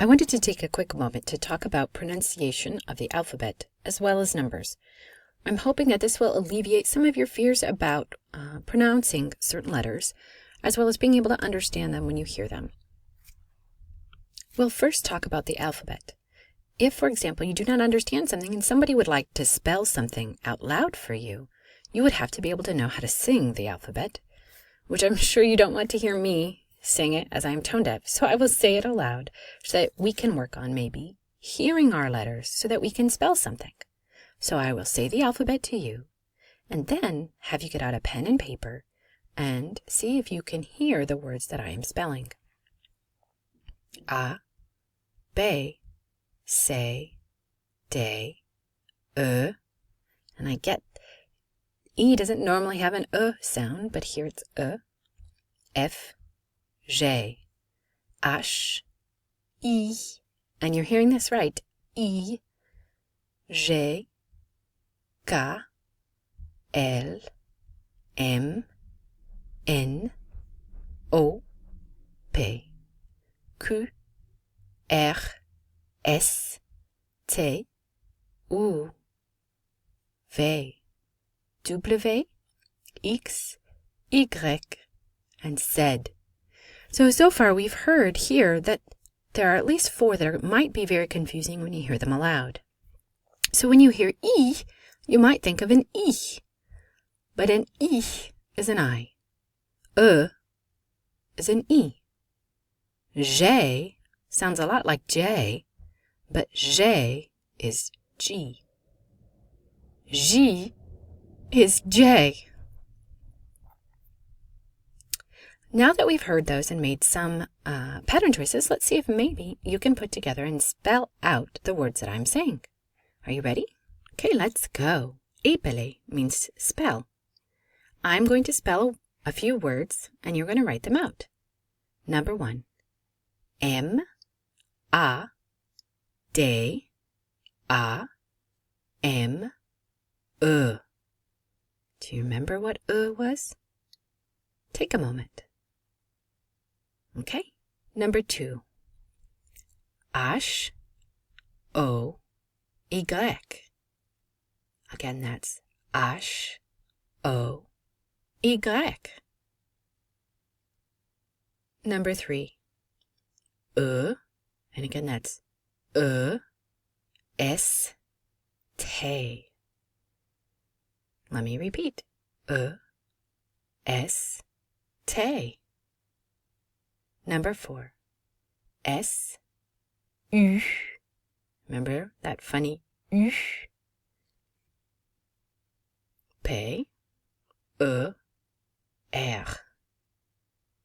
I wanted to take a quick moment to talk about pronunciation of the alphabet as well as numbers. I'm hoping that this will alleviate some of your fears about pronouncing certain letters, as well as being able to understand them when you hear them. We'll first talk about the alphabet. If, for example, you do not understand something and somebody would like to spell something out loud for you, you would have to be able to know how to sing the alphabet, which I'm sure you don't want to hear me sing it as I am tone deaf, so I will say it aloud so that we can work on maybe hearing our letters so that we can spell something. So I will say the alphabet to you, and then have you get out a pen and paper and see if you can hear the words that I am spelling. A, B, C, D, E, and I get E doesn't normally have an E sound, but here it's E, F, G, H, I, and you're hearing this right, I, G, K, L, M, N, O, P, Q, R, S, T, U, V, W, X, Y, and Z. So far we've heard here that there are at least 4 that might be very confusing when you hear them aloud. So when you hear E, you might think of an E, but an I is an I. E is an E. J sounds a lot like J, but J is G. J is J. Now that we've heard those and made some pattern choices, let's see if maybe you can put together and spell out the words that I'm saying. Are you ready? Okay, let's go. Épele means spell. I'm going to spell a few words and you're going to write them out. Number 1. M, A, D, A, M, E. Do you remember what E was? Take a moment. Okay. Number 2. H, O, Y. Again, that's H, O, Y. Number 3. E, and again, that's E, S, T. Let me repeat. E, S, T. Number 4. S, U. Remember that funny U? P, E, R.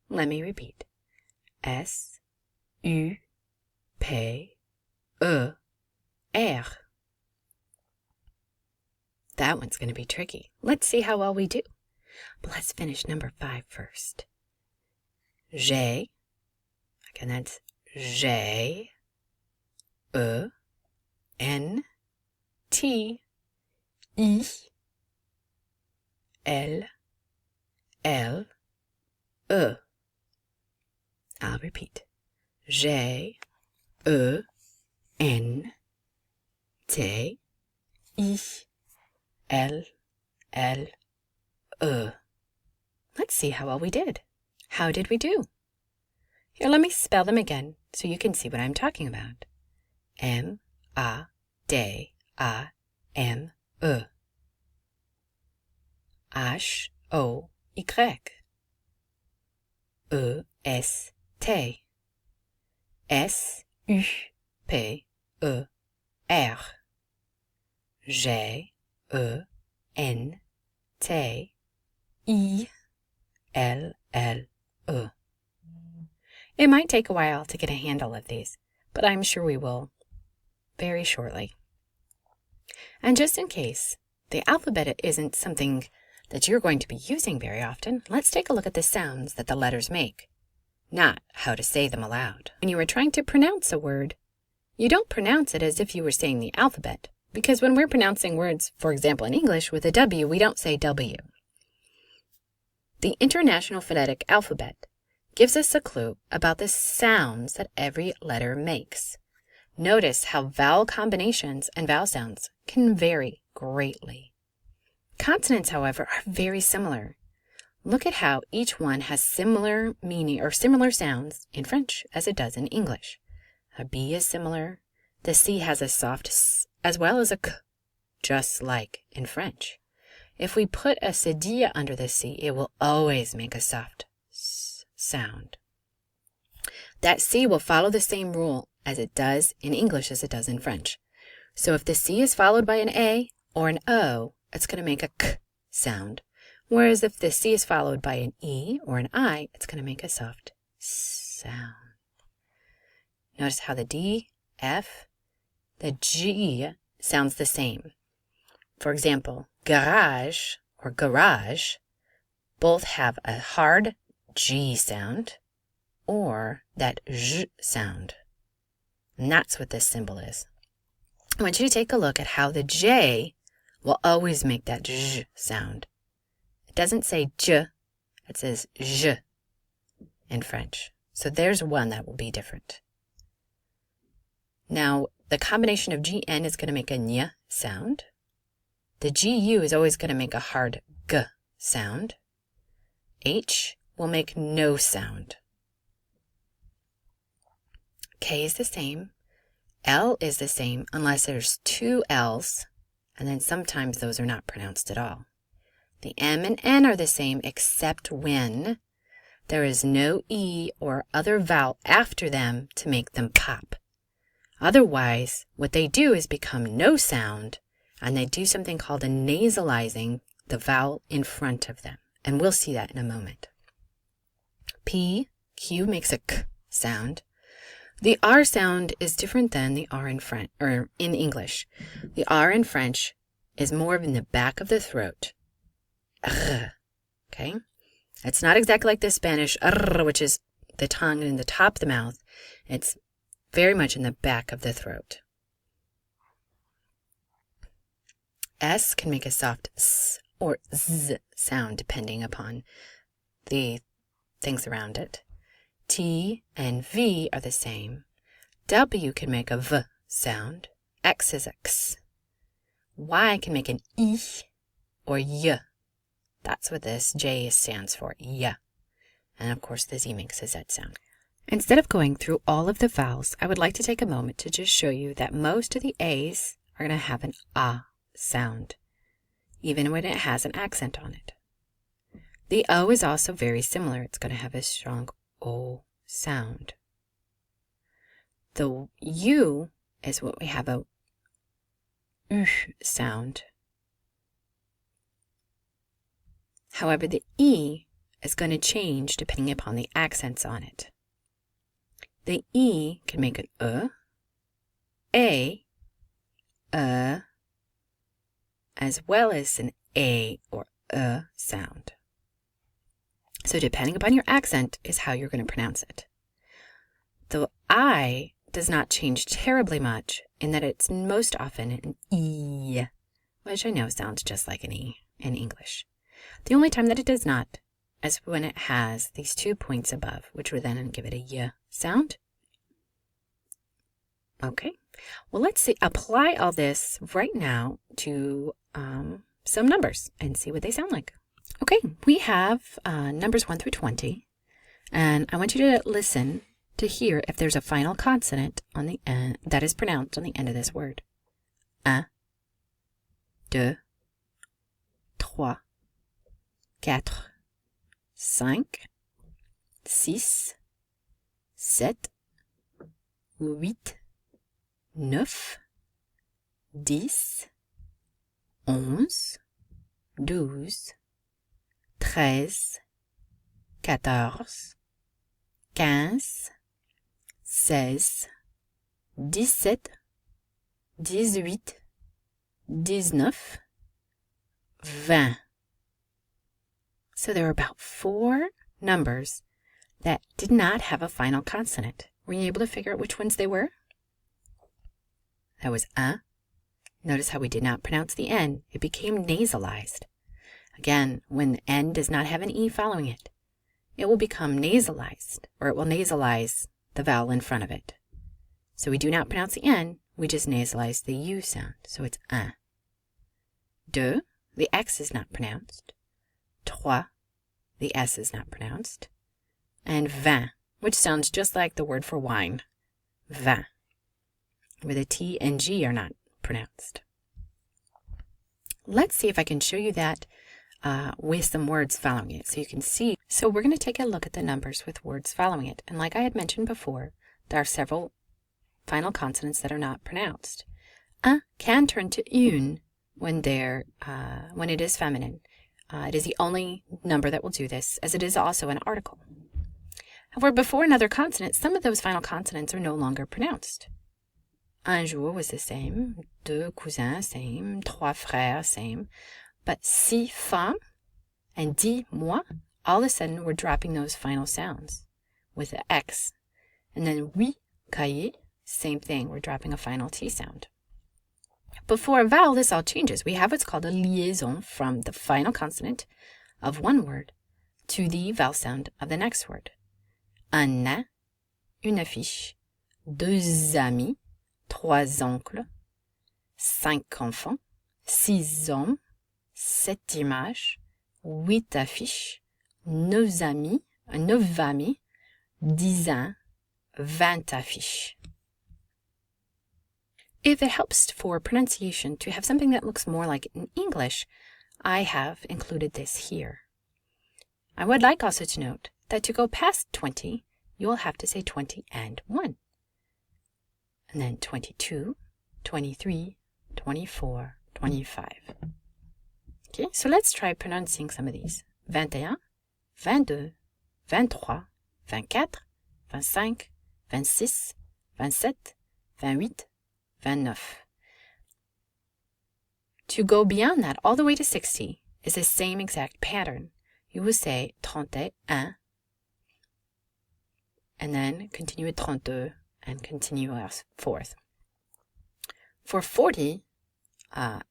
Let me repeat. S, U, P, E, R. That one's going to be tricky. Let's see how well we do. But let's finish number 5 first. J. Again, that's J, E, N, T, I, L, L, E. I'll repeat. J, E, N, T, I, L, L, E. Let's see how well we did. How did we do? Here, let me spell them again so you can see what I'm talking about. M, A, D, A, M, E. H, O, Y. E, S, T. S, U, P, E, R. J, E, N, T, I, L, L, E. It might take a while to get a handle of these, but I'm sure we will very shortly. And just in case the alphabet isn't something that you're going to be using very often, let's take a look at the sounds that the letters make, not how to say them aloud. When you are trying to pronounce a word, you don't pronounce it as if you were saying the alphabet, because when we're pronouncing words, for example in English, with a W, we don't say W. The International Phonetic Alphabet gives us a clue about the sounds that every letter makes. Notice how vowel combinations and vowel sounds can vary greatly. Consonants, however, are very similar. Look at how each one has similar meaning or similar sounds in French as it does in English. A B is similar. The C has a soft S as well as a K, just like in French. If we put a cedilla under the C, it will always make a soft S sound. That C will follow the same rule as it does in English as it does in French. So if the C is followed by an A or an O, it's going to make a K sound. Whereas if the C is followed by an E or an I, it's going to make a soft S sound. Notice how the D, F, the G sounds the same. For example, garage or garage both have a hard G sound or that J sound. And that's what this symbol is. I want you to take a look at how the J will always make that J sound. It doesn't say J, it says J in French. So there's one that will be different. Now, the combination of GN is going to make a Ñ sound. The GU is always going to make a hard G sound. H will make no sound. K is the same. L is the same unless there's two L's, and then sometimes those are not pronounced at all. The M and N are the same except when there is no E or other vowel after them to make them pop. Otherwise, what they do is become no sound, and they do something called a nasalizing the vowel in front of them. And we'll see that in a moment. P, Q makes a K sound. The R sound is different than the R in French or in English. The R in French is more in the back of the throat. Okay? It's not exactly like the Spanish, which is the tongue in the top of the mouth. It's very much in the back of the throat. S can make a soft S or Z sound depending upon the things around it. T and V are the same. W can make a V sound. X is a X. Y can make an E or Y. That's what this J stands for, Y. And of course the Z makes a Z sound. Instead of going through all of the vowels, I would like to take a moment to just show you that most of the A's are going to have an A sound, even when it has an accent on it. The O is also very similar. It's going to have a strong O sound. The U is what we have a U sound. However, the E is going to change depending upon the accents on it. The E can make an A, as well as an A or sound. So depending upon your accent is how you're going to pronounce it. The I does not change terribly much in that it's most often an E, which I know sounds just like an E in English. The only time that it does not is when it has these 2 points above, which would then give it a Y sound. Okay, well, let's see, apply all this right now to some numbers and see what they sound like. Okay, we have numbers 1 through 20, and I want you to listen to hear if there's a final consonant on the end that is pronounced on the end of this word. 1, 2, 3, 4, 5, 6, 7, 8, 9, 10, 11, 12, 13, 14, 15, 16, 17, 18, 19, 20. So there are about 4 numbers that did not have a final consonant. Were you able to figure out which ones they were? That was Notice how we did not pronounce the N. It became nasalized. Again, when the N does not have an E following it, it will become nasalized, or it will nasalize the vowel in front of it. So we do not pronounce the N, we just nasalize the U sound. So it's un. Deux, the X is not pronounced. Trois, the S is not pronounced. And vin, which sounds just like the word for wine. Vin, where the T and G are not pronounced. Let's see if I can show you that with some words following it so you can see. So we're going to take a look at the numbers with words following it. And like I had mentioned before, there are several final consonants that are not pronounced. Un can turn to une when it is feminine. It is the only number that will do this, as it is also an article. However, before another consonant, some of those final consonants are no longer pronounced. Un jour was the same, deux cousins, same, trois frères, same. But six femmes and 10 mois, all of a sudden we're dropping those final sounds with the X. And then huit cahiers, same thing, we're dropping a final T sound. Before a vowel, this all changes. We have what's called a liaison from the final consonant of one word to the vowel sound of the next word. Un nain, une affiche, deux amis, trois oncles, cinq enfants, six hommes, sept images, huit affiches, neuf amis, 10 ans, 20 affiches. If it helps for pronunciation to have something that looks more like in English, I have included this here. I would like also to note that to go past 20, you will have to say 20 and 1. And then 22, 23, 24, 25. Okay, so let's try pronouncing some of these. 21, 22, 23, 24, 25, 26, 27, 28, 29. To go beyond that, all the way to 60, is the same exact pattern. You will say 31, and then continue with 32, and continue as forth. For 40,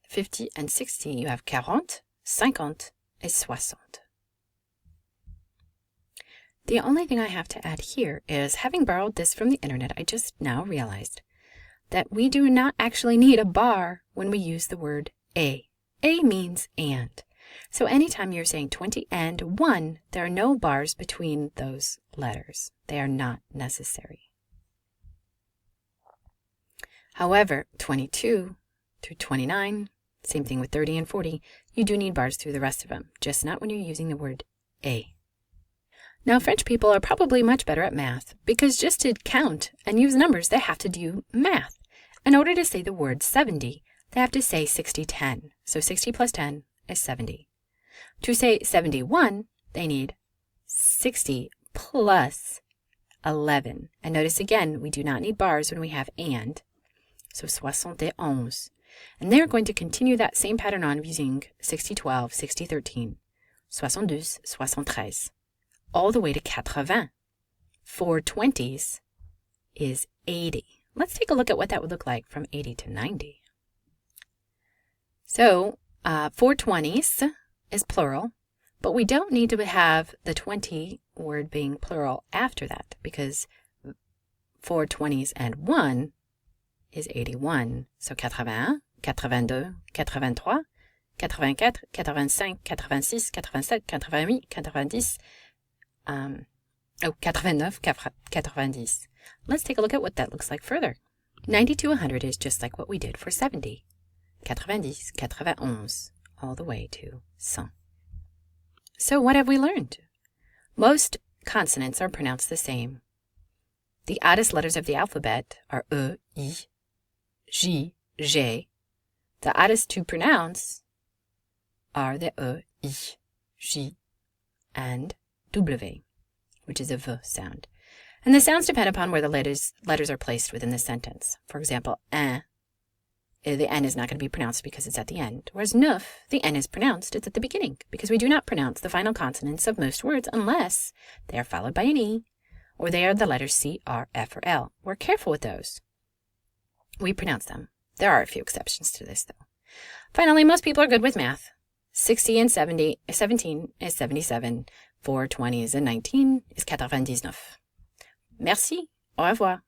50, and 60, you have 40, 50, and 60. The only thing I have to add here is, having borrowed this from the internet, I just now realized that we do not actually need a bar when we use the word a. A means and. So anytime you're saying 20 and 1, there are no bars between those letters. They are not necessary. However, 22 through 29, same thing with 30 and 40, you do need bars through the rest of them, just not when you're using the word a. Now, French people are probably much better at math, because just to count and use numbers, they have to do math. In order to say the word 70, they have to say 60-10. So 60 plus 10 is 70. To say 71, they need 60 plus 11. And notice again, we do not need bars when we have and. So 71. And they're going to continue that same pattern on using 60-12, 60-13, 72, 73, all the way to 80. 4 20s is 80. Let's take a look at what that would look like from 80 to 90. So 4 20s is plural, but we don't need to have the 20 word being plural after that, because 4 20s and 1 is 81. So 80, 82, 83, 84, 85, 86, 87, 88, 90, 89, 90. Let's take a look at what that looks like further. 90 to 100 is just like what we did for 70. 90, 91, all the way to 100. So what have we learned? Most consonants are pronounced the same. The oddest letters of the alphabet are E, I, J, J. The oddest to pronounce are the E, I, J, and W, which is a V sound. And the sounds depend upon where the letters are placed within the sentence. For example, un, the N is not going to be pronounced because it's at the end. Whereas neuf, the N is pronounced, it's at the beginning, because we do not pronounce the final consonants of most words unless they are followed by an E, or they are the letters C, R, F, or L. We're careful with those. We pronounce them. There are a few exceptions to this, though. Finally, most people are good with math. 60 and 17 is 77. 4 20s and 19 is 99. Merci, au revoir.